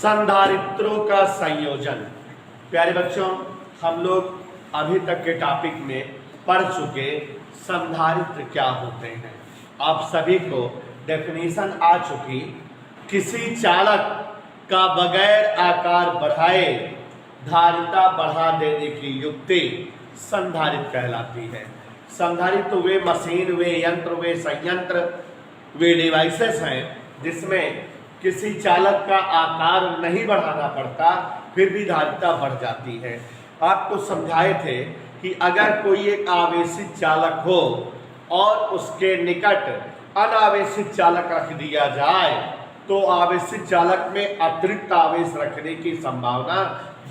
संधारित्रों का संयोजन। प्यारे बच्चों, हम लोग अभी तक के टॉपिक में पढ़ चुके संधारित्र क्या होते हैं। आप सभी को डेफिनेशन आ चुकी। किसी चालक का बगैर आकार बढ़ाए धारिता बढ़ा देने की युक्ति संधारित्र कहलाती है। संधारित्र वे मशीन, वे यंत्र, वे संयंत्र, वे डिवाइसेस हैं जिसमें किसी चालक का आकार नहीं बढ़ाना पड़ता, फिर भी धारिता बढ़ जाती है। आपको समझाए थे कि अगर कोई एक आवेशित चालक हो और उसके निकट अनावेशित चालक रख दिया जाए तो आवेशित चालक में अतिरिक्त आवेश रखने की संभावना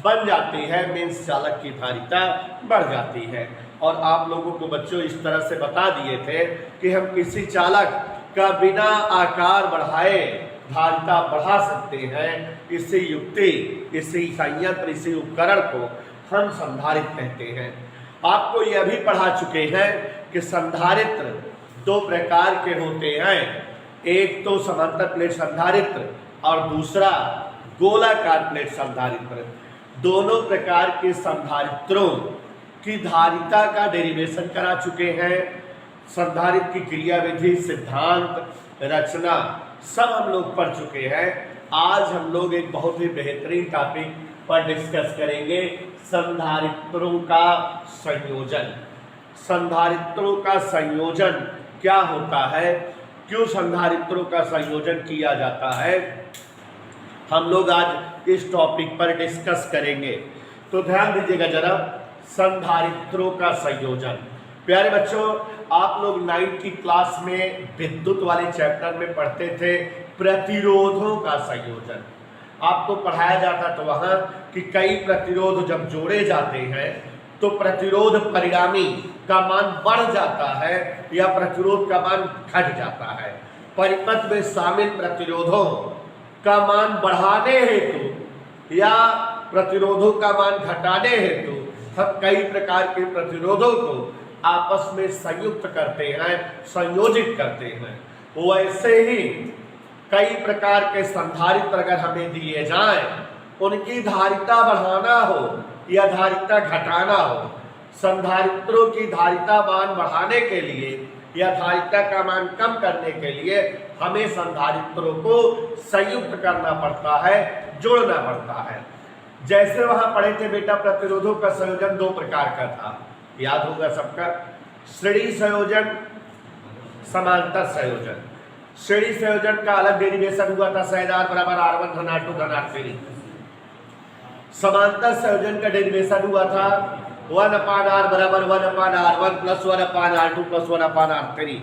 बन जाती है, मीन्स चालक की धारिता बढ़ जाती है। और आप लोगों को बच्चों इस तरह से बता दिए थे कि हम किसी चालक का बिना आकार बढ़ाए धारिता बढ़ा सकते हैं। इसी युक्ति, इसी संयंत्र, इसी उपकरण को हम संधारित्र कहते हैं। आपको यह भी पढ़ा चुके हैं कि संधारित्र दो प्रकार के होते हैं। एक तो समांतर प्लेट संधारित्र और दूसरा गोलाकार प्लेट संधारित्र। दोनों प्रकार के संधारित्रों की धारिता का डेरिवेशन करा चुके हैं। संधारित्र की क्रियाविधि, सिद्धांत, रचना सब हम लोग पढ़ चुके हैं। आज हम लोग एक बहुत ही बेहतरीन टॉपिक पर डिस्कस करेंगे, संधारित्रों का संयोजन। संधारित्रों का संयोजन क्या होता है, क्यों संधारित्रों का संयोजन किया जाता है, हम लोग आज इस टॉपिक पर डिस्कस करेंगे। तो ध्यान दीजिएगा जरा, संधारित्रों का संयोजन। प्यारे बच्चों, आप लोग 9th की क्लास में विद्युत वाले चैप्टर में पढ़ते थे प्रतिरोधों का संयोजन। आपको पढ़ाया जाता तो वहां कि कई प्रतिरोध जब जोड़े जाते हैं तो प्रतिरोध परिणामी का मान बढ़ जाता है या प्रतिरोध का मान घट जाता है। परिपथ में शामिल प्रतिरोधों का मान बढ़ाने हेतु या प्रतिरोधों का मान घटाने हेतु हम कई प्रकार के प्रतिरोधों को आपस में संयुक्त करते हैं, संयोजित करते हैं। वैसे ही कई प्रकार के संधारित्र अगर हमें दिए जाएं, उनकी धारिता बढ़ाना हो या धारिता घटाना हो, संधारित्रों की धारिता मान बढ़ाने के लिए या धारिता का मान कम करने के लिए हमें संधारित्रों को संयुक्त करना पड़ता है, जोड़ना पड़ता है। जैसे वहां पढ़े थे बेटा, प्रतिरोधों का संयोजन दो प्रकार का था, याद होगा सबका, श्रेणी संयोजन, समांतर संयोजन। श्रेणी संयोजन का अलग डेरिवेशन हुआ था, सैदार बराबर R1 धन R2 धन R3। समांतर संयोजन का डेरिवेशन हुआ था 1/R बराबर 1/R1 plus 1/R2 plus 1/R3।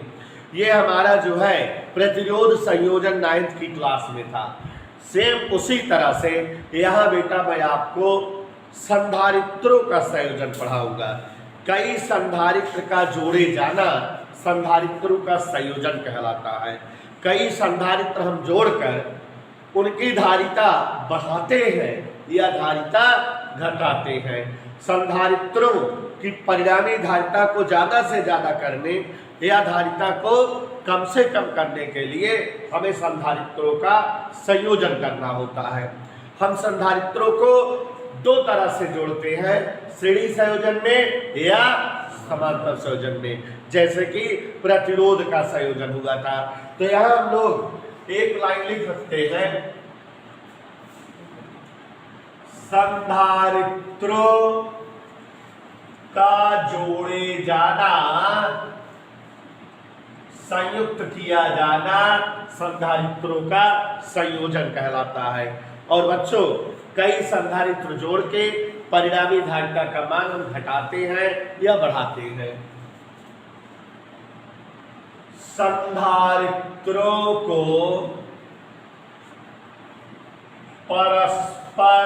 ये हमारा जो है प्रतिरोध संयोजन 9th की क्लास में था। सेम उसी तरह से यहाँ बेटा मैं आपको संधारित्रों का संयोजन पढ़ाऊंगा। कई संधारित्र का जोड़े जाना संधारित्रों का संयोजन कहलाता है। कई संधारित्र हम जोड़कर उनकी धारिता बढ़ाते हैं या धारिता घटाते हैं। संधारित्रों की परिणामी धारिता को ज्यादा से ज्यादा करने या धारिता को कम से कम करने के लिए हमें संधारित्रों का संयोजन करना होता है। हम संधारित्रों को दो तरह से जोड़ते हैं, श्रेणी संयोजन में या समांतर संयोजन में। जैसे कि प्रतिरोध का संयोजन हुआ था, तो यहां हम लोग एक लाइन लिख सकते हैं, संधारित्रों का जोड़े जाना, संयुक्त किया जाना संधारित्रों का संयोजन कहलाता है। और बच्चों, कई संधारित्र जोड़ के परिणामी धारिता का मान हम घटाते हैं या बढ़ाते हैं। संधारित्रों को परस्पर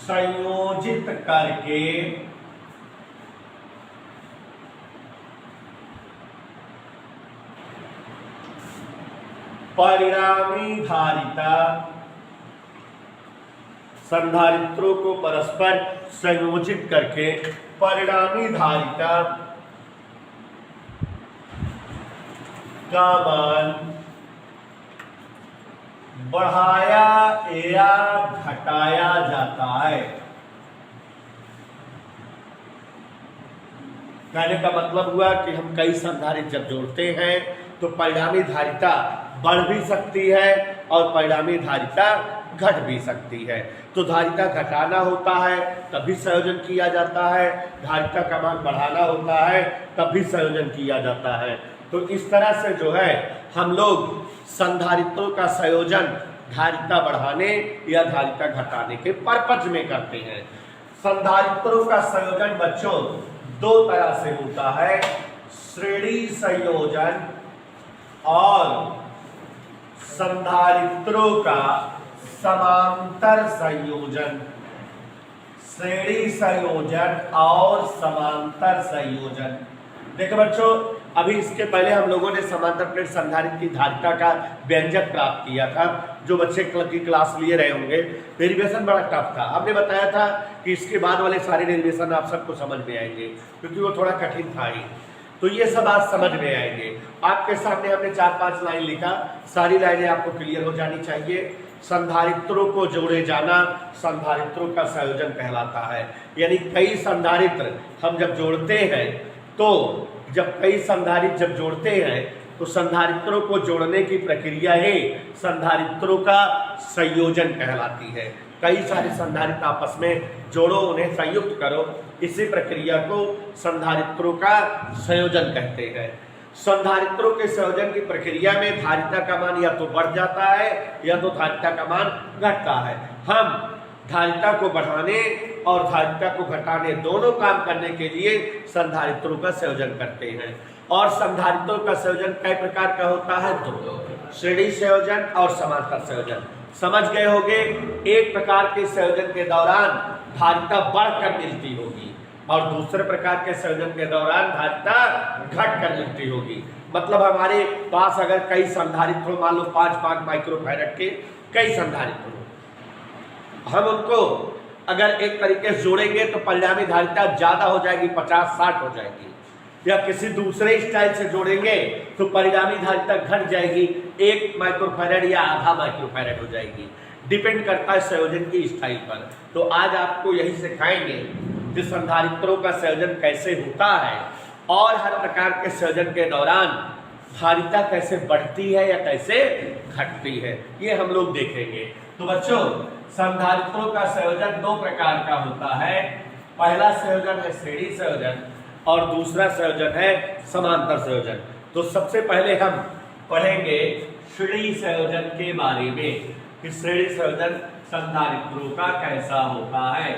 संयोजित करके परिणामी धारिता, संधारित्रों को परस्पर संयोजित करके परिणामी धारिता का मान बढ़ाया या घटाया जाता है। कहने का मतलब हुआ कि हम कई संधारित्र जब जोड़ते हैं तो परिणामी धारिता बढ़ भी सकती है और परिणामी धारिता घट भी सकती है। तो धारिता घटाना होता है तब भी संयोजन किया जाता है, धारिता का मान बढ़ाना होता है तब भी संयोजन किया जाता है। तो इस तरह से जो है हम लोग संधारित्रों का संयोजन धारिता बढ़ाने या धारिता घटाने के पर्पज में करते हैं। संधारित्रों का संयोजन बच्चों दो तरह से होता है, श्रेणी संयोजन और संधारित्रों का समांतर संयोजन। श्रेणी संयोजन और समांतर संयोजन। देखो बच्चों, अभी इसके पहले हम लोगों ने समांतर प्लेट संधारित्र की धारिता का व्यंजक प्राप्त किया था। जो बच्चे की क्लास लिए रहे होंगे, डेरिवेशन बड़ा टफ था। हमने बताया था कि इसके बाद वाले सारे डेरिवेशन आप सबको समझ में आएंगे क्योंकि वो थोड़ा कठिन था ही। तो ये सब आज समझ में आएंगे। आपके सामने हमने 4-5 लाइन लिखा, सारी लाइनें आपको क्लियर हो जानी चाहिए। संधारित्रों को जोड़े जाना संधारित्रों का संयोजन कहलाता है। यानी कई संधारित्र हम जब जोड़ते हैं तो कई संधारित्र जब जोड़ते हैं तो संधारित्रों को जोड़ने की प्रक्रिया ही संधारित्रों का संयोजन कहलाती है। कई सारे संधारित्र आपस में जोड़ो, उन्हें संयुक्त करो, इसी प्रक्रिया को संधारित्रों का संयोजन कहते हैं। संधारित्रों के संयोजन की प्रक्रिया में धारिता का मान या तो बढ़ जाता है या तो धारिता का मान घटता है। हम धारिता को बढ़ाने और धारिता को घटाने दोनों काम करने के लिए संधारित्रों का संयोजन करते हैं। और संधारित्रों का संयोजन कई प्रकार का होता है, दो, श्रेणी संयोजन और समांतर संयोजन। समझ गए होंगे, एक प्रकार के संयोजन के दौरान धारिता बढ़कर मिलती होगी और दूसरे प्रकार के संयोजन के दौरान धारिता घट कर मिलती होगी। मतलब हमारे पास अगर कई संधारित्र हो, मान लो 5 माइक्रोफैराड के कई संधारित्र हो, हम उनको अगर एक तरीके से जोड़ेंगे तो परिणामी धारिता ज्यादा हो जाएगी, 50-60 हो जाएगी। या किसी दूसरे स्टाइल से जोड़ेंगे तो परिणामी धारिता घट जाएगी, 1 माइक्रोफैराड या आधा माइक्रोफैराड हो जाएगी। डिपेंड करता है संयोजन की स्टाइल पर। तो आज आपको यही सिखाएंगे कि संधारित्रों का संयोजन कैसे होता है और हर प्रकार के संयोजन के दौरान धारिता कैसे बढ़ती है या कैसे घटती है, ये हम लोग देखेंगे। तो बच्चों, संधारित्रों का संयोजन दो प्रकार का होता है। पहला संयोजन है श्रेणी संयोजन और दूसरा संयोजन है समांतर संयोजन। तो सबसे पहले हम पढ़ेंगे श्रेणी संयोजन के बारे में कि श्रेणी संयोजन संधारित्रों का कैसा होता है।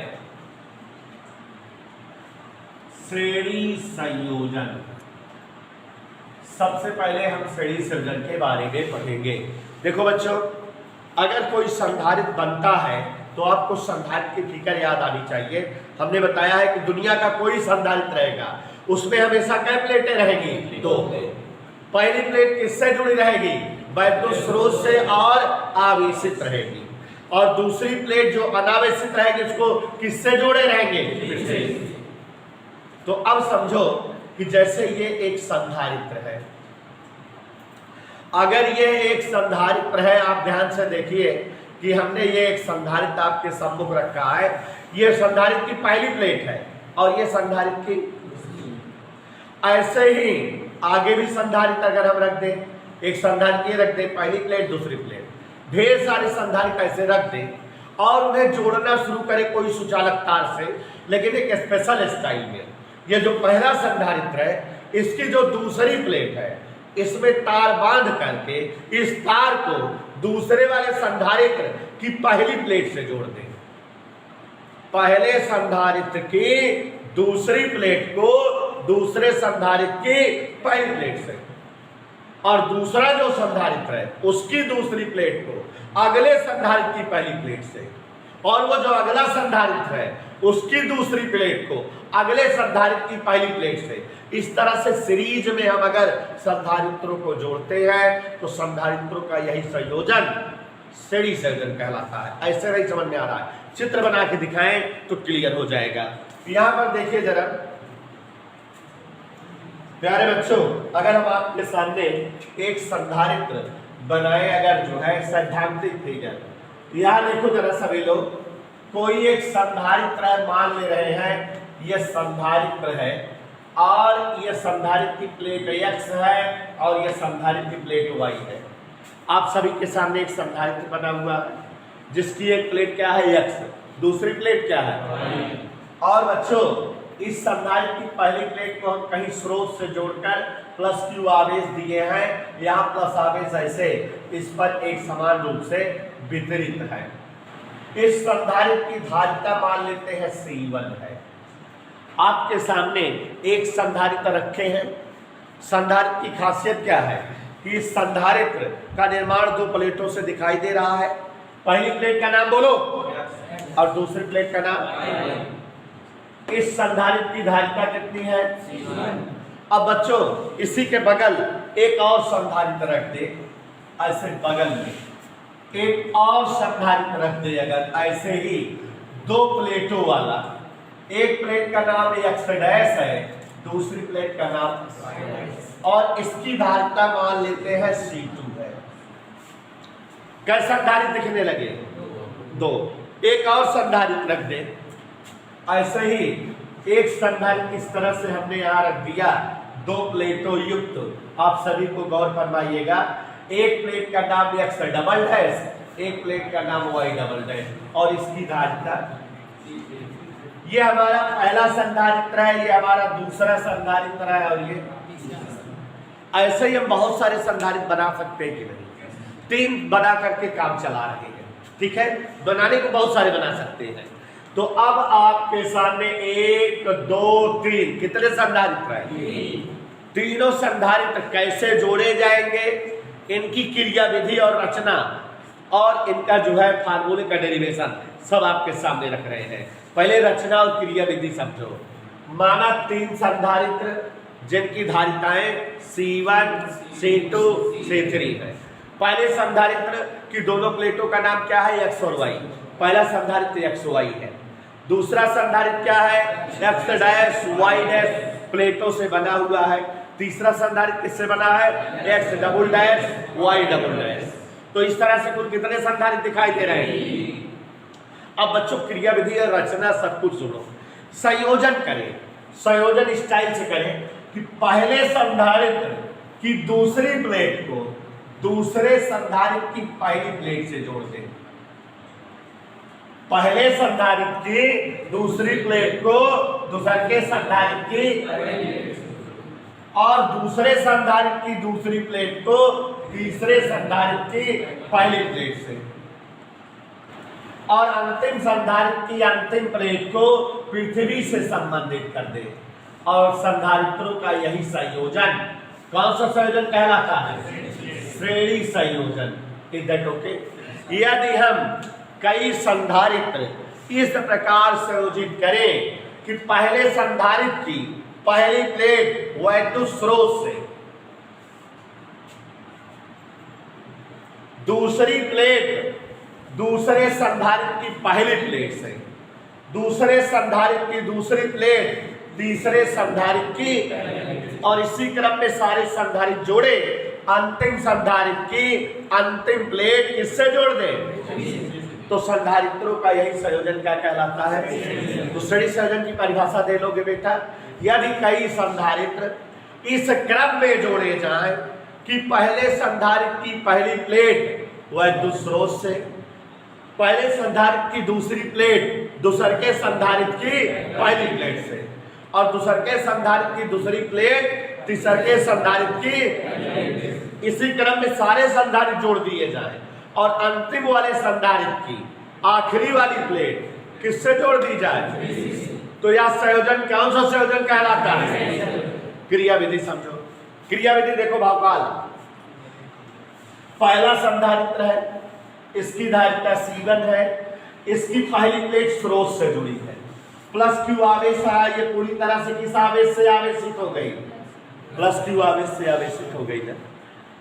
श्रेणी संयोजन, सबसे पहले हम श्रेणी संयोजन के बारे में पढ़ेंगे। देखो बच्चों, अगर कोई संधारित्र बनता है तो आपको संधारित्र की फिकर याद आनी चाहिए। हमने बताया है कि दुनिया का कोई संधारित्र रहेगा उसमें हमेशा कै प्लेटें रहेंगी, दो। पहली प्लेट किससे जुड़ी रहेगी, वैद्युत स्रोत से और आवेशित रहेगी, और दूसरी प्लेट जो अनावेशित रहेगी उसको किससे जोड़े रहेंगे, तो अब समझो कि जैसे ये एक संधारित्र है, अगर ये एक संधारित्र है, आप ध्यान से देखिए कि हमने ये एक संधारित्र आपके सम्मुख रखा है। ये संधारित्र की पहली प्लेट है और ये संधारित्र की, ऐसे ही आगे भी संधारित्र अगर हम रख दें, एक संधारित्र ये रख दें, पहली प्लेट दूसरी प्लेट, ढेर सारे संधारित्र ऐसे रख दें और उन्हें जोड़ना शुरू करें कोई सुचालक तार से, लेकिन एक स्पेशल स्टाइल में। ये जो पहला संधारित्र है, इसकी जो दूसरी प्लेट है, इसमें तार बांध करके इस तार को दूसरे वाले संधारित्र की पहली प्लेट से जोड़ दें। पहले संधारित्र की दूसरी प्लेट को दूसरे संधारित्र की पहली प्लेट से, और दूसरा जो संधारित्र है उसकी दूसरी प्लेट को अगले संधारित्र की पहली प्लेट से, और वो जो अगला संधारित्र है उसकी दूसरी प्लेट को अगले संधारित्र की पहली प्लेट से। इस तरह से सीरीज में हम अगर संधारित्रों को जोड़ते हैं तो संधारित्रों का यही संयोजन श्रेणी संयोजन कहलाता है। ऐसे नहीं समझ में आ रहा है, चित्र बना के दिखाएं तो क्लियर हो जाएगा। यहां पर देखिए जरा प्यारे बच्चों, अगर हम आपके सामने एक संधारित्र बनाए अगर जो है सैद्धांतिक फिगर। यहाँ देखो जरा सभी लोग, कोई एक संधारित्र मान ले रहे हैं, यह संधारित्र है और यह संधारित्र की प्लेट x है और यह संधारित्र की प्लेट y है। आप सभी के सामने एक संधारित्र बना हुआ है जिसकी एक प्लेट क्या है x, दूसरी प्लेट क्या है। और बच्चों इस संधारित्र की पहली प्लेट को हम कहीं स्रोत से जोड़कर प्लस Q आवेश दिए हैं, यहाँ प्लस आवेश ऐसे इस पर एक समान रूप से वितरित है। इस संधारित्र की धारिता मान लेते हैं C1 है। आपके सामने एक संधारित्र रखे हैं। संधारित्र की खासियत क्या है कि इस संधारित्र का निर्माण दो प्लेटों से दिखाई दे रहा है। पहली प्लेट का नाम बोलो और दूसरी प्लेट का नाम। इस संधारित्र की धारिता कितनी है? अब बच्चों इसी के बगल एक और संधारित्र रख दे, ऐसे बगल में एक और संधारित्र रख दे अगर, ऐसे ही दो प्लेटों वाला। एक प्लेट का नाम x डैश है, दूसरी प्लेट का नाम, और इसकी धारिता मान लेते हैं C2 है। कैसा संधारित्र दिखने लगे? दो। एक और संधारित्र रख दे, ऐसे ही एक संधारित्र इस तरह से हमने यहाँ रख दिया, दो प्लेटों युक्त। आप सभी को गौर फरमाइएगा, एक प्लेट का नाम x डबल डैश, एक प्लेट का नाम y डबल डैश, और इसकी धारिता। ये हमारा पहला संधारित्र है, ये हमारा दूसरा संधारित्र है, और ये ऐसे ही हम बहुत सारे संधारित्र बना सकते हैं कि नहीं। तीन बना करके काम चला रहे हैं, ठीक है। बनाने को बहुत सारे बना सकते हैं। तो अब आपके सामने 1 2 3 कितने संधारित्र हैं? तीनों संधारित्र कैसे जोड़े जाएंगे, इनकी क्रिया विधि और रचना और इनका जो है फार्मूले का डेरिवेशन सब आपके सामने रख रहे हैं। पहले रचना और क्रिया विधि समझो। माना तीन संधारित्र जिनकी धारिताएं C1 C2 C3 है। पहले संधारित्र की दोनों प्लेटों का नाम क्या है? x और y। पहला संधारित्र x y है। दूसरा संधारित्र क्या है? x डैश y डैश प्लेटों से बना हुआ है। तीसरा संधारित्र किससे बना है? x double dash y double dash. तो इस तरह से कुल कितने संधारित्र दिखाई दे रहे हैं? अब बच्चों क्रिया विधि और रचना सब कुछ सुनो। संयोजन करें, संयोजन स्टाइल से करें कि पहले संधारित्र की दूसरी प्लेट को दूसरे संधारित्र की पहली प्लेट से जोड़ दें। पहले संधारित्र की दूसरी प्लेट को दूसरे संधारित्र की, और दूसरे संधारित्र की दूसरी प्लेट को तीसरे संधारित्र की पहली प्लेट से, और अंतिम संधारित्र की अंतिम प्लेट को पृथ्वी से संबंधित कर दे। और संधारित्रों का यही संयोजन कौन सा संयोजन कहलाता है? श्रेणी संयोजन। Is that okay? यदि हम कई संधारित्र इस प्रकार संयोजित करें कि पहले संधारित्र की पहली प्लेट वैद्युत स्रोत से, दूसरी प्लेट दूसरे संधारित्र की पहली प्लेट से, दूसरे संधारित्र की दूसरी प्लेट तीसरे संधारित्र की, और इसी क्रम में सारे संधारित्र जोड़े, अंतिम संधारित्र की अंतिम प्लेट किससे जोड़ दें? तो संधारित्रों का यही संयोजन क्या कहलाता है? तो श्रेणी संयोजन की परिभाषा दे लोगे बेटा। यदि कई संधारित्र इस क्रम में जोड़े जाएं कि पहले संधारित्र की पहली प्लेट वैद्युत स्रोत से, पहले संधारित्र की दूसरी प्लेट दूसरे के संधारित्र की पहली प्लेट से, और दूसरे के संधारित्र की दूसरी प्लेट तीसरे के संधारित्र की, इसी क्रम में सारे संधारित्र जोड़ दिए जाएं, और अंतिम वाले संधारित्र की आखिरी वाली प्लेट किससे जोड़ दी जाए? तो यह संयोजन कौन सा संयोजन कहलाता है? क्रिया विधि समझो। क्रिया विधि देखो भावकाल। पहला संधारित्र है, इसकी धारिता C1 है, इसकी पहली प्लेट स्रोत से जुड़ी है, प्लस Q आवेश आया, ये पूरी तरह से किस आवेश से आवेशित हो गई? प्लस Q आवेश से आवेशित हो गई ना।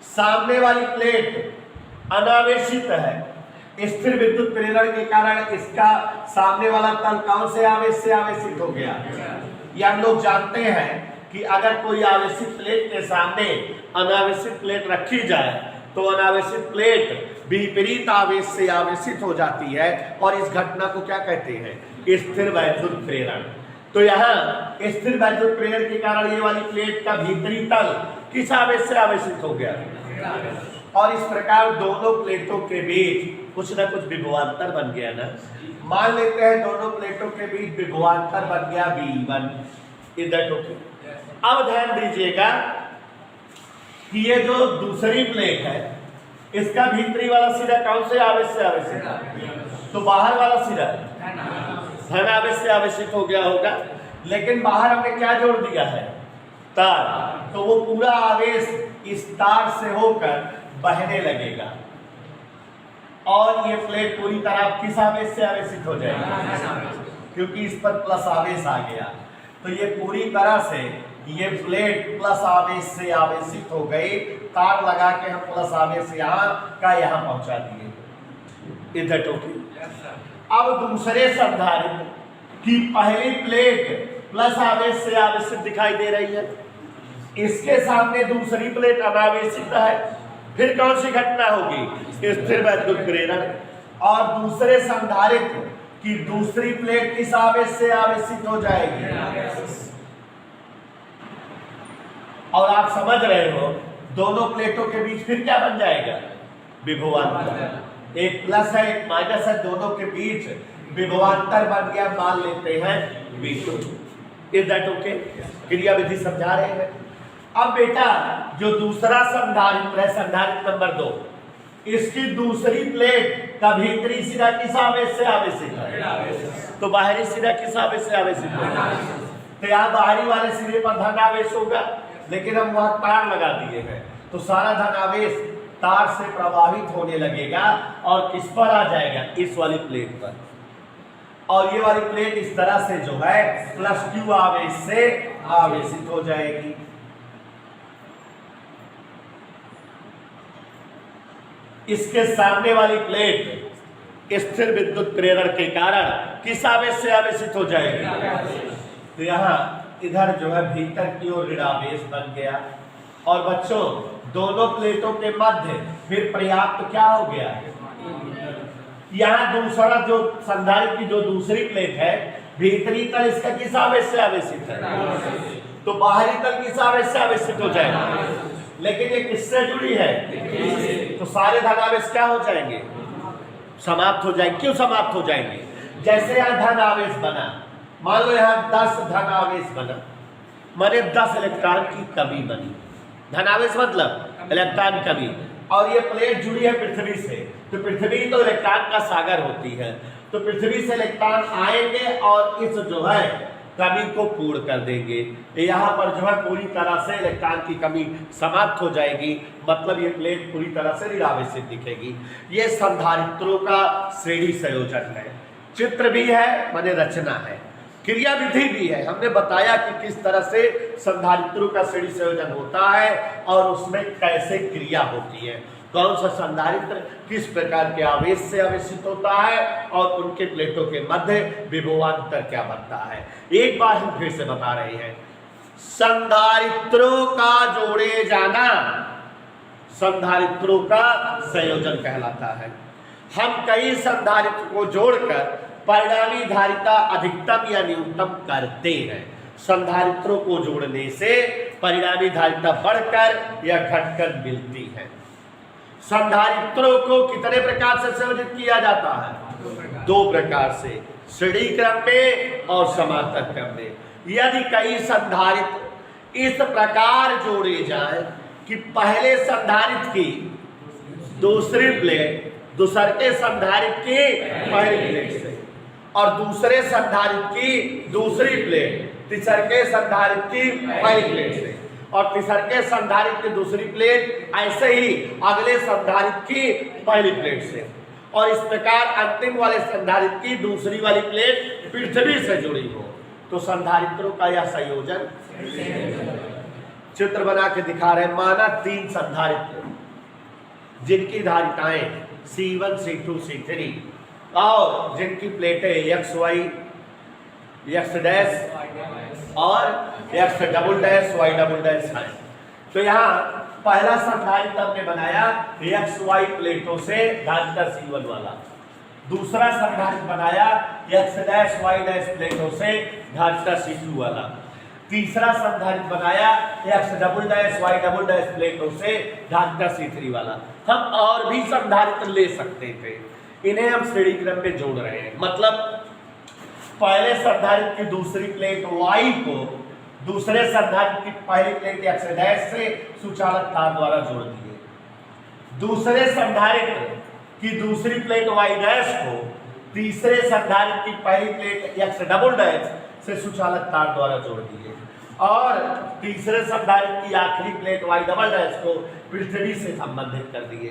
सामने वाली प्लेट अनावेशित है, स्थिर विद्युत प्रेरण के कारण इसका सामने वाला तल कौन से आवेश से आवेशित हो गया? या हम लोग जानते हैं कि अगर कोई आवेशित प्लेट के सामने अनावेशित प्लेट रखी जाए तो अनावेशित प्लेट विपरीत आवेश से आवेशित हो जाती है और इस घटना को क्या कहते हैं? स्थिर वैद्युत प्रेरण। तो यहाँ स्थिर वैद्युत प्रेरण के कारण ये वाली प्लेट का भीतरी तल किस आवेश से आवेशित हो गया? और इस प्रकार दोनों प्लेटों के बीच कुछ ना कुछ विभवांतर बन गया ना। मान लेते हैं दोनों प्लेटों के बीच विभवांतर बन गया V1 इधर टू। अब ध्यान दीजिएगा कि ये जो दूसरी प्लेट है इसका भीतरी वाला सिरा कौन से आवेश से आवेशित है? तो बाहर वाला सिरा धन आवेश से आवेशित हो गया होगा, लेकिन बाहर हमने क्या जोड़ दिया है? तार। तो वो पूरा आवेश इस तार से होकर बहने लगेगा और ये प्लेट पूरी तरह किस आवेश से आवेशित हो जाएगी? क्योंकि इस पर प्लस आवेश आ गया, तो ये पूरी तरह से ये प्लेट प्लस आवेश से आवेशित हो गई। तार लगा के हम प्लस आवेश यहाँ का यहाँ पहुंचा दिए इधर टोकी। अब दूसरे संधारित्र की पहली प्लेट प्लस आवेश से आवेशित दिखाई दे रही है, इसके सामने दूसरी प्लेट अनावेशित है। फिर कौन सी घटना होगी? स्थिर वैद्युत प्रेरण। और दूसरे संधारित्र की दूसरी प्लेट किस आवेश से आवेशित हो जाएगी? और आप समझ रहे हो दोनों प्लेटों के बीच फिर क्या बन जाएगा? विभवांतर। एक प्लस है एक माइनस है, दोनों के बीच विभवांतर बन गया। मान लेते हैं V2। Is that okay? क्रिया विधि समझा रहे हैं। अब बेटा जो दूसरा संधारित्र है, संधारित्र नंबर 2, इसकी दूसरी प्लेट का भीतरी सिरा किस आवेश से आवेशित है? तो बाहरी सिरा किस आवेश से आवेशित है? तो यहाँ बाहरी वाले सिरे पर धन आवेश होगा, लेकिन हम वहां तार लगा दिए हैं तो सारा धन आवेश तार से प्रवाहित होने लगेगा और किस पर आ जाएगा? इस वाली प्लेट पर। और ये वाली प्लेट इस तरह से जो है प्लस Q आवेश से आवेशित हो जाएगी। इसके सामने वाली प्लेट स्थिर विद्युत प्रेरण के कारण किस आवेश से आवेशित हो जाएगी? तो यहाँ इधर जो है भीतर की ओर ऋणावेश बन गया। और बच्चों दोनों प्लेटों के मध्य फिर पर्याप्त क्या हो गया? यहाँ दूसरा जो संधारित्र की जो दूसरी प्लेट है भीतरी तल इसका किस आवेश से आवेशित है? तो बाहरी तल किस आवेश से आवेशित हो जाएगा? लेकिन ये किससे जुड़ी है? तो सारे धन आवेश क्या हो जाएंगे? समाप्त हो जाएंगे। क्यों समाप्त हो जाएंगे? जैसे यहाँ धन आवेश बना, मान लो यहाँ 10 धन आवेश बना, माने 10 इलेक्ट्रॉन की कमी बनी। धन आवेश मतलब इलेक्ट्रॉन कमी। और ये प्लेट जुड़ी है पृथ्वी से, तो पृथ्वी तो इलेक्ट्रॉन का सागर होती है, तो पृथ्वी से इलेक्ट्रॉन आएंगे और इस जो है कमी को पूर्ण कर देंगे। यहाँ पर जो है पूरी तरह से इलेक्ट्रॉन की कमी समाप्त हो जाएगी, मतलब ये प्लेट पूरी तरह से निरावेशित दिखेगी। ये संधारित्रों का श्रेणी संयोजन है। चित्र भी है माने रचना है, क्रिया विधि भी है। हमने बताया कि किस तरह से संधारित्रों का श्रेणी संयोजन होता है और उसमें कैसे क्रिया होती है, कौन सा संधारित्र किस प्रकार के आवेश से आवेशित होता है और उनके प्लेटों के मध्य विभवांतर क्या बनता है। एक बार हम फिर से बता रहे हैं, संधारित्रों का जोड़े जाना संधारित्रों का संयोजन कहलाता है। हम कई संधारित्र को जोड़कर परिणामी धारिता अधिकतम या न्यूनतम करते हैं। संधारित्रों को जोड़ने से परिणामी धारिता बढ़कर या घटकर मिलती है। संधारित्रों को कितने प्रकार से संयोजित किया जाता है? 2 प्रकार से, श्रेणी क्रम में और समांतर क्रम में। यदि कई संधारित्र इस प्रकार जोड़े जाएं कि पहले संधारित्र की दूसरी प्लेट दूसरे संधारित्र की पहली प्लेट से और दूसरे संधारित्र की दूसरी प्लेट तीसरे संधारित्र की पहली प्लेट से और तीसरे संधारित्र की दूसरी प्लेट ऐसे ही अगले संधारित्र की पहली प्लेट से, और इस प्रकार अंतिम वाले संधारित्र की दूसरी वाली प्लेट पृथ्वी से जुड़ी हो, तो संधारित्रों का यह संयोजन। चित्र बना के दिखा रहे, माना 3 संधारित्र जिनकी धारिताएं C1, C2, C3 और जिनकी प्लेटें XY, X डैश और X double dash, Y double dash है। तो यहाँ पहला संधारित्र हमने बनाया XY प्लेटों से ढांचा C1 वाला, दूसरा संधारित्र बनाया X', Y' प्लेटों से ढांचा C2 वाला, तीसरा संधारित्र बनाया X', Y', प्लेटों से ढांचा C3 वाला। हम और भी संधारित्र ले सकते थे, इन्हें हम श्रेणी क्रम में जोड़ रहे हैं। मतलब पहले संधारित्र की दूसरी प्लेट Y को दूसरे संधारित्र की पहली प्लेट X' से सुचालक तार द्वारा जोड़ दिए, दूसरे संधारित्र की दूसरी प्लेट Y' को तीसरे संधारित्र की पहली प्लेट X' से सुचालक तार द्वारा जोड़ दिए, और तीसरे संधारित्र की आखिरी प्लेट Y' को पृथ्वी से संबंधित कर दिए।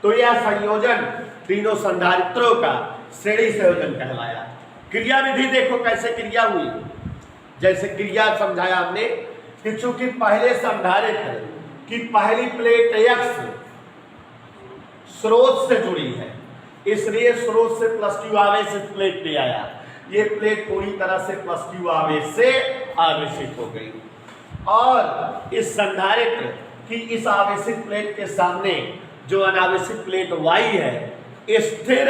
तो यह संयोजन तीनों संधारित्रों का श्रेणी संयोजन कहलाया। क्रिया विधि देखो कैसे क्रिया हुई। जैसे क्रिया समझाया हमने कि चूंकि पहले संधारित्र की पहली प्लेट X स्रोत से जुड़ी है, इसलिए स्रोत से +Q आवेश इस प्लेट पे आया, ये प्लेट पूरी तरह से +Q आवेश से आवेशित हो गई, और इस संधारित्र की इस आवेशित प्लेट के सामने जो अनावेशित प्लेट Y है, स्थिर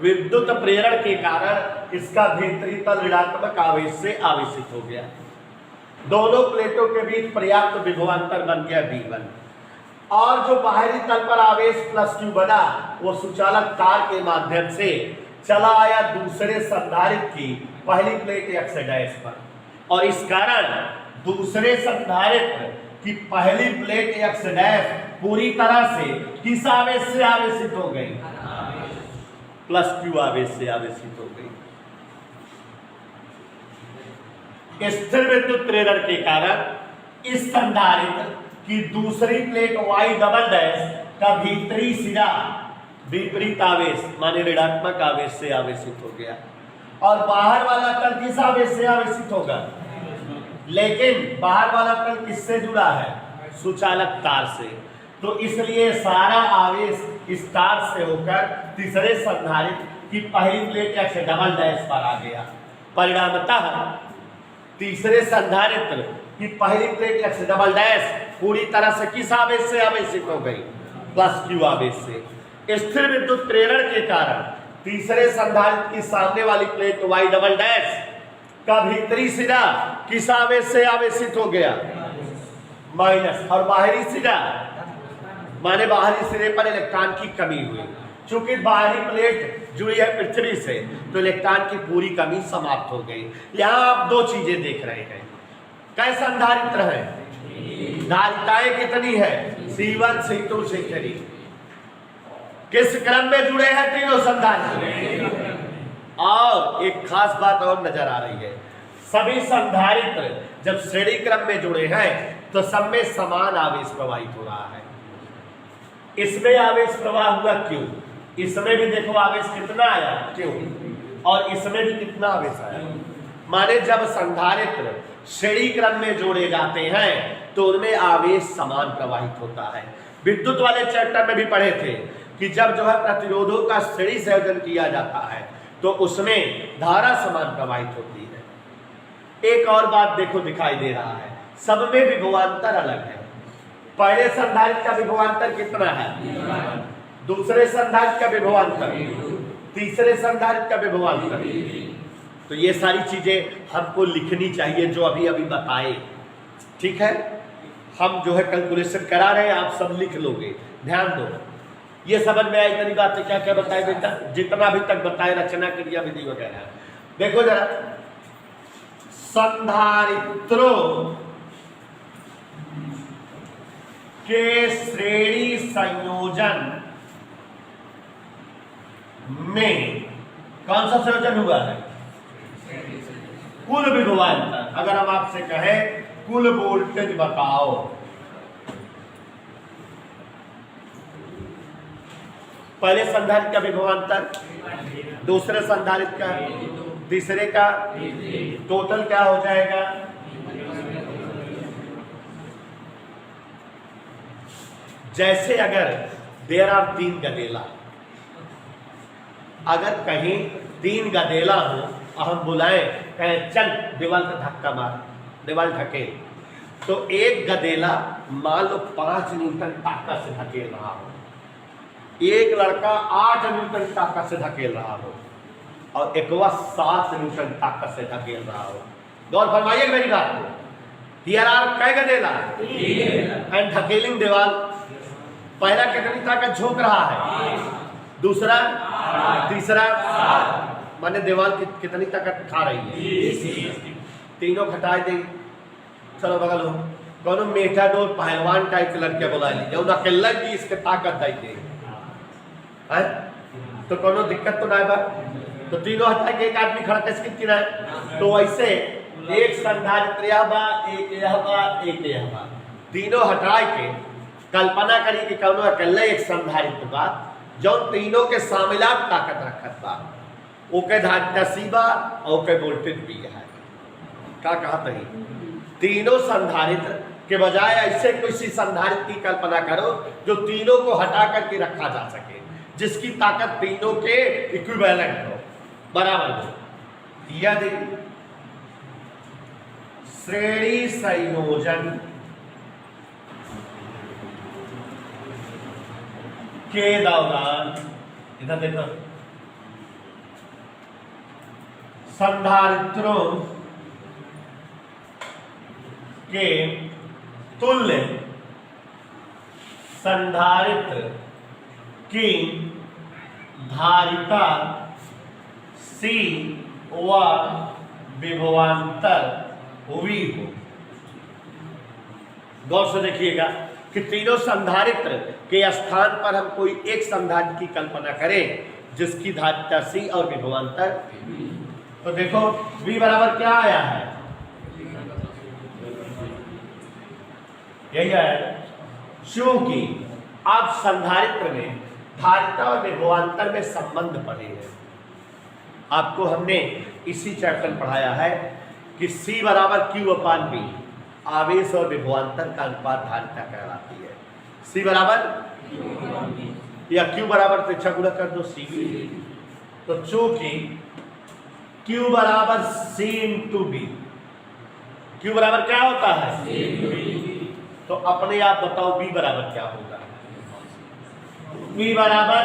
विद्युत प्रेरण के कारण इसका भीतरी तल ऋणात्मक आवेश से आवेशित हो गया। दोनों प्लेटों के बीच पर्याप्त विभवांतर बन गया V1, और जो बाहरी तल पर आवेश +Q बना वो सुचालक तार के माध्यम से चला आया दूसरे संधारित्र की पहली प्लेट X' पर, और इस कारण दूसरे संधारित्र की पहली प्लेट X' पूरी तरह से किस आवेश से आवेशित हो गई? +Q आवेश से आवेशित हो गई। स्थिर विद्युत प्रेरण के कारण इस संधारित्र की दूसरी प्लेट Y' का भीतरी सिरा विपरीत आवेश माने ऋणात्मक आवेश से आवेशित हो गया, और बाहर वाला तल किस आवेश से आवेशित होगा? लेकिन बाहर वाला तल किससे जुड़ा है? सुचालक तार से। तो इसलिए सारा आवेश इस तार से होकर तीसरे संधारित्र की पहली प्लेट X' पर आ गया। परिणामतः तीसरे संधारित्र की पहली प्लेट X' पूरी तरह से किस आवेश से आवेशित हो गई? +Q आवेश से। स्थिर विद्युत प्रेरण के कारण तीसरे संधारित्र की सामने वाली प्लेट Y' का भीतरी सिरा किस आवेश से आवेशित हो गया? माइनस। और बाहरी सिरा माने बाहरी सिरे पर इलेक्ट्रॉन की कमी हुई। चूंकि बाहरी प्लेट जुड़ी है पृथ्वी से, तो इलेक्ट्रॉन की पूरी कमी समाप्त हो गई। यहाँ आप दो चीजें देख रहे हैं। कई संधारित्र है, धारिताएं कितनी है? C1, C2, C3। किस क्रम में जुड़े हैं तीनों संधारित्र? और एक खास बात और नजर आ रही है, सभी संधारित्र जब श्रेणी क्रम में जुड़े हैं तो सब में समान आवेश प्रवाहित हो रहा है। इसमें आवेश प्रवाह हुआ क्यों? इसमें भी देखो आवेश कितना आया, क्यों? और इसमें भी कितना आवेश आया? माने जब संधारित्र श्रेणी क्रम में जोड़े जाते हैं तो उनमें आवेश समान प्रवाहित होता है। विद्युत वाले चैप्टर में भी पढ़े थे कि जब जो है प्रतिरोधों का श्रेणी संयोजन किया जाता है तो उसमें धारा समान प्रवाहित होती है। एक और बात देखो दिखाई दे रहा है, सब में विभवांतर अलग है। पहले संधारित्र का विभवांतर कितना है? दूसरे संधारित्र का विभवांतर, तीसरे संधारित्र का विभवांतर। तो ये सारी चीजें हमको लिखनी चाहिए जो अभी अभी बताए, ठीक है? हम जो है कैलकुलेशन करा रहे हैं, आप सब लिख लोगे, ध्यान दो। ये समझ में आई मेरी बात? क्या क्या बताए बेटा? जितना अभी तक बताए, रचना क्रिया विधि वगैरह। देखो जरा, संधारित्रों के श्रेणी संयोजन में कौन सा संयोजन हुआ है? कुल विभवांतर। अगर हम आपसे कहें कुल वोल्टेज बताओ, पहले संधारित्र का विभवांतर, दूसरे संधारित्र का, तीसरे का, टोटल क्या हो जाएगा? जैसे अगर देर आर 3 गदेला, अगर कहीं 3 गदेला हो और हम बुलाएं, कहें चल दीवार का धक्का मार, दीवार ढके, तो एक गदेला मान लो 5 न्यूटन ताकत से धकेल रहा हो, एक लड़का 8 न्यूटन ताकत से धकेल रहा हो और एकवा 7 न्यूटन ताकत से धकेल रहा हो। गौर फरमाइए मेरी बात को। हियर आर कै गदेला एंड धकेलिंग दीवार। पहला कितनी ताकत झोंक रहा है, दूसरा, तीसरा, माने दीवार कितनी ताकत खा रही है, तीनों घटा दे। चलो बगल हो कौन मेटाडोर पहलवान टाइप के लड़के बुला लीजिए, उन अकेला की इसके ताकत दी है तो कोनो दिक्कत तो नहीं बा। तो तीनों हटा के एक आदमी खड़ा कैसे किनारे, तो वैसे एक संधारित्र यह बा, एक यह बा, एक यह बा, तीनों हटा के कल्पना करी कि कौनो अकेले एक संधारित्र बा जो तीनों के शामिलात ताकत रखत बा, ओके धारिता सी बा और ओके वोल्टेज भी है। क्या कहा तही तीनों संधारित्र के बजाय ऐसे किसी संधारित्र की कल्पना करो जो तीनों को हटा करके रखा जा सके, जिसकी ताकत तीनों के इक्विवेलेंट हो, बराबर हो। यदि श्रेणी संयोजन के दौरान, इधर देखो, संधारित्रों के तुल्य संधारित्र की धारिता C व विभवांतर V हो। गौर से देखिएगा कि तीनों संधारित्र के स्थान पर हम कोई एक संधारित्र की कल्पना करें जिसकी धारिता C और विभवांतर, तो देखो V बराबर क्या आया है, यही आया। क्योंकि आप संधारित्र में धारिता और विभवांतर में संबंध पढ़े हैं। आपको हमने इसी चैप्टर पढ़ाया है कि C बराबर Q/V, आवेश और विभवांतर का अनुपात धारिता कहलाती है। C बराबर या Q बराबर से अच्छा गुणा कर दो C। तो चूंकि Q बराबर C × B, Q बराबर क्या होता है, तो अपने आप बताओ B बराबर क्या होगा। B बराबर,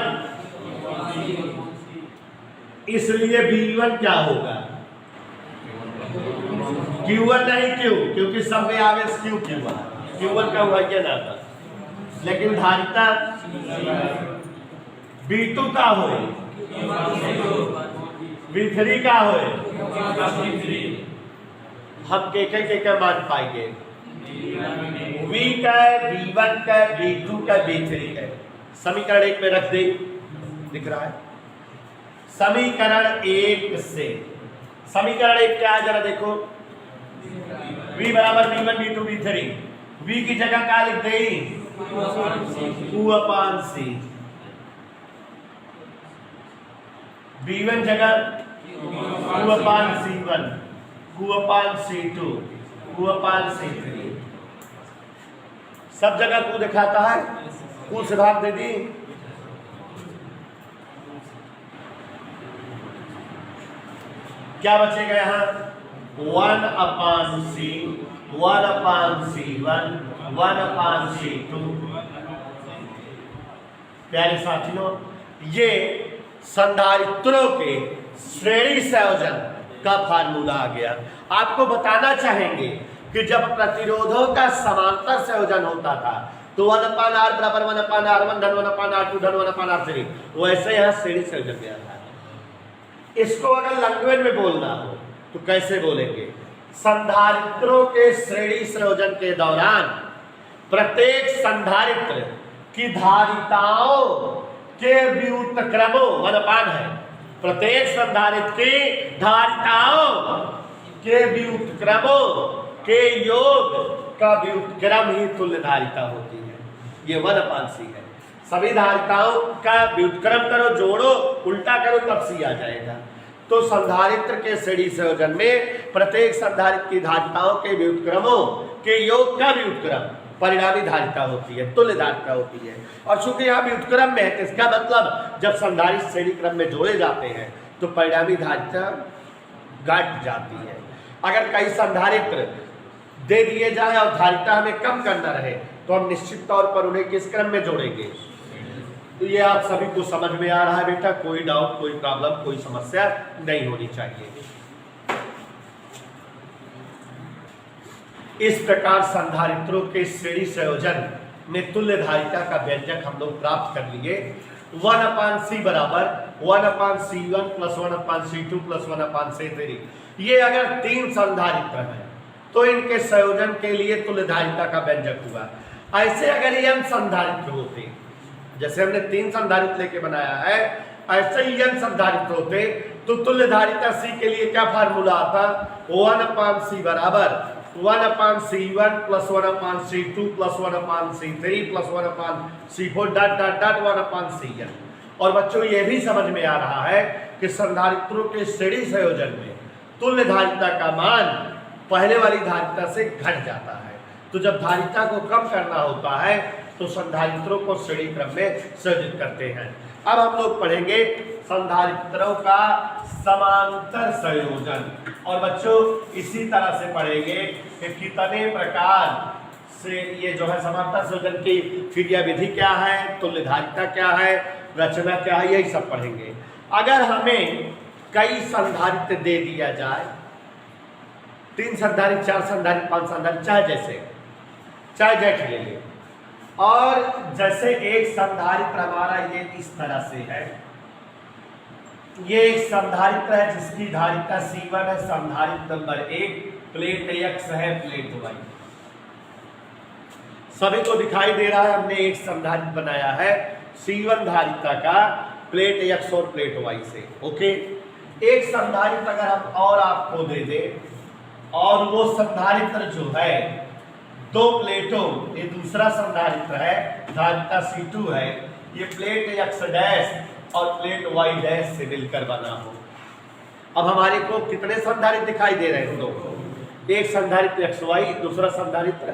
इसलिए B1 क्या होगा, Q1 नहीं Q, क्योंकि सब में आवेश Q1 का हुआ क्या ना था, लेकिन धारिता B2 का हो, B3 का हो, हम के मान पाएंगे, V का, B1 का, B2 का, B3 का। समीकरण 1 में रख दे, दिख रहा है। समीकरण 1 से, समीकरण 1 क्या है जरा देखो, V बराबर B1 B2 B3, V की जगह क्या लिख दे, Q/C, B1 जगह Q/C1, Q/C2, Q/C3, सब जगह Q दिखाता है, Q से भाग दे दी, क्या बचेगा यहाँ 1/C, 1/C1, 1/C2। प्यारे साथियों, ये संधारित्रों के श्रेणी संयोजन का फार्मूला आ गया। आपको बताना चाहेंगे कि जब प्रतिरोधों का समांतर संयोजन होता था तो 1/R बराबर 1/R1 धन 1/R2 धन 1/R3, वैसे यहाँ श्रेणी संयोजन गया था। इसको अगर लैंग्वेज में बोलना हो तो कैसे बोलेंगे, संधारित्रों के श्रेणी संयोजन के दौरान प्रत्येक संधारित्र की धारिताओं के व्युत्क्रमों, 1/N है, प्रत्येक संधारित्र की धारिताओं के व्युत्क्रमों के योग का व्युत्क्रम ही तुल्य धारिता होती है। ये 1/C है। सभी धारिताओं का व्युत्क्रम करो, जोड़ो, उल्टा करो, तब C आ जाएगा। तो संधारित्र के श्रेणी संयोजन में प्रत्येक संधारित्र की धारिताओं के व्युत्क्रमों के योग का व्युत्क्रम परिणामी धारिता होती है, तुल्य धारिता होती है। और चूंकि यहाँ व्युत्क्रम में है तो इसका मतलब जब संधारित्र श्रेणी क्रम में जोड़े जाते हैं तो परिणामी धारिता घट जाती है। अगर कई संधारित्र दे दिए जाए और धारिता हमें कम करना रहे तो हम निश्चित तौर पर उन्हें किस क्रम में जोड़ेंगे। तो ये आप सभी को समझ में आ रहा है बेटा, कोई डाउट, कोई प्रॉब्लम, कोई समस्या नहीं होनी चाहिए। इस प्रकार संधारित्रों के श्रेणी संयोजन में तुल्य धारिता का व्यंजक हम लोग प्राप्त कर लिए। 1/c बराबर 1/c1 + 1/c2 + 1/c3। ये अगर 3 संधारित्र हैं तो इनके संयोजन के लिए तुल्य धारिता का व्यंजक हुआ। ऐसे अगर n संधारित्र होते, जैसे हमने 3 संधारित्र लेके बनाया है, ऐसे ही n संधारित्र होते तो तुल्य धारिता C के लिए क्या फार्मूला आता, 1/c बराबर 1/c1 + 1/c2 + 1/c3 + 1/c4 ... 1/cn। और बच्चों ये भी समझ में आ रहा है कि संधारित्रों के श्रेणी संयोजन में तुल्य धारिता का मान पहले वाली धारिता से घट जाता है। तो जब धारिता को कम करना होता है तो संधारित्रों को श्रेणी क्रम में संयोजित करते हैं। अब हम लोग पढ़ेंगे संधारित्रों का समांतर संयोजन। और बच्चों इसी तरह से पढ़ेंगे कि कितने प्रकार से ये जो है समांतर संयोजन की क्रिया विधि क्या है, तुल्य धारिता क्या है, रचना क्या है, यही सब पढ़ेंगे। अगर हमें कई संधारित्र दे दिया जाए, 3 संधारित्र, 4 संधारित्र, 5 संधारित्र, चाहे जैठ ले ले, और जैसे एक संधारित्र हमारा ये इस तरह से है, ये एक संधारित्र है जिसकी धारिता C1 है, संधारित्र नंबर 1, प्लेट X है, प्लेट Y। सभी को दिखाई दे रहा है, हमने एक संधारित्र बनाया है C1 धारिता का प्लेट X और प्लेट Y से। ओके, एक संधारित्र अगर हम और आपको दे दे और वो संधारित्र जो है 2 प्लेटों, ये दूसरा संधारित्र है, धारिता C2 है, ये प्लेट X डैश और प्लेट Y डैश से मिलकर बना हो। अब हमारे को कितने संधारित्र दिखाई दे रहे हैं? 2। एक संधारित्र XY, दूसरा संधारित्र,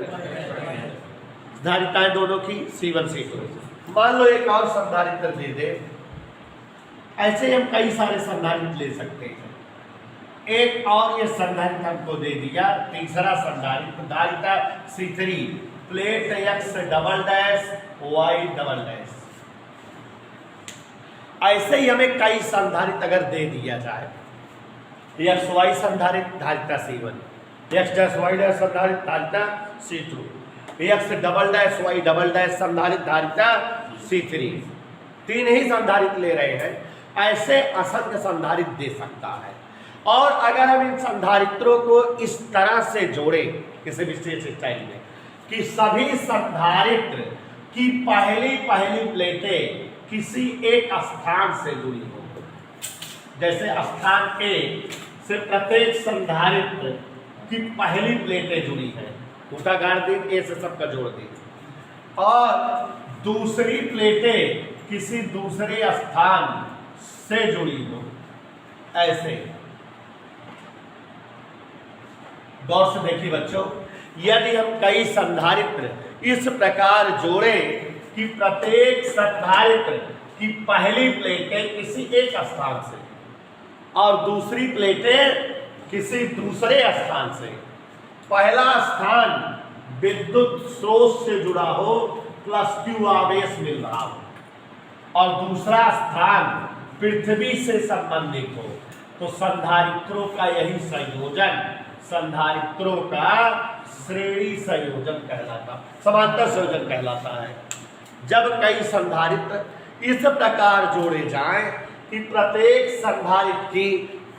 धारिताएं दोनों की C1 C2। मान लो एक और संधारित्र दे दे, ऐसे हम कई सारे संधारित्र ले सकते हैं। एक और ये संधारित्र हमको दे दिया, तीसरा संधारित्र, धारिता C3, plate X double dash Y double dash. ऐसे ही हमें कई संधारित्र अगर दे दिया जाए, XY संधारित्र, धारिता C1, X dash Y dash संधारित्र, धारिता C2, X double dash Y double dash संधारित्र, धारिता C3। 3 ही संधारित्र ले रहे हैं, ऐसे असंख्य संधारित्र दे सकता है। और अगर हम इन संधारित्रों को इस तरह से जोड़ें किसी विशेष स्टाइल में कि सभी संधारित्र की पहली प्लेटें किसी एक स्थान से जुड़ी हो, जैसे स्थान A से प्रत्येक संधारित्र की पहली प्लेटें जुड़ी हैं, उल्टा गाड़ दी, A से सबका जोड़ दी, और दूसरी प्लेटें किसी दूसरे स्थान से जुड़ी हो, ऐसे। गौर से देखिए बच्चों, यदि हम कई संधारित्र इस प्रकार जोड़ें कि प्रत्येक संधारित्र की पहली प्लेटें किसी एक स्थान से और दूसरी प्लेटें किसी दूसरे स्थान से, पहला स्थान विद्युत स्रोत से जुड़ा हो, +Q आवेश मिल रहा हो, और दूसरा स्थान पृथ्वी से संबंधित हो, तो संधारित्रों का यही संयोजन संधारित्रों का श्रेणी संयोजन कहलाता, समांतर संयोजन कहलाता है। जब कई संधारित्र इस प्रकार जोड़े जाएं कि प्रत्येक संधारित्र की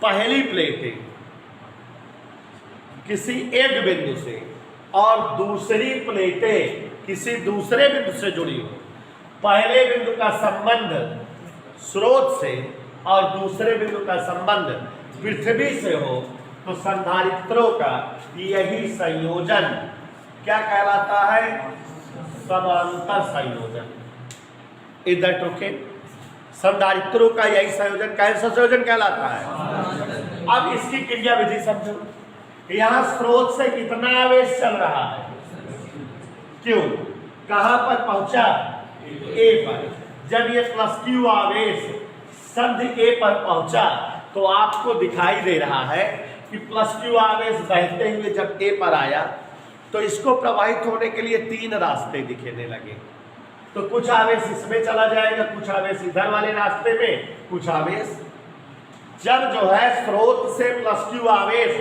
पहली प्लेटें किसी एक बिंदु से और दूसरी प्लेटें किसी दूसरे बिंदु से जुड़ी हो, पहले बिंदु का संबंध स्रोत से और दूसरे बिंदु का संबंध पृथ्वी से हो, तो संधारित्रों का यही संयोजन क्या कहलाता है? समांतर संयोजन। इधर टोके संधारित्रों का यही संयोजन कैसा संयोजन कहलाता है? अब इसकी क्रिया विधि समझो। यहाँ स्रोत से कितना आवेश चल रहा है? क्यों? कहां पर पहुंचा? A पर। जब ये +Q आवेश संधि A पर पहुंचा तो आपको दिखाई दे रहा है कि +Q आवेश बहते हुए जब A पर आया तो इसको प्रवाहित होने के लिए 3 रास्ते दिखने लगे। तो कुछ आवेश इसमें चला जाएगा, कुछ आवेश इधर वाले रास्ते में, कुछ आवेश जब जो है स्रोत से +q आवेश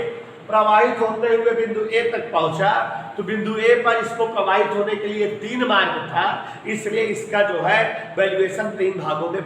प्रवाहित होते हुए बिंदु ए तक पहुंचा, तो बिंदु ए पर इसको प्रवाहित होने के लिए 3 मार्ग था, इसलिए इसका जो है वैल्यूएशन 3 भागों में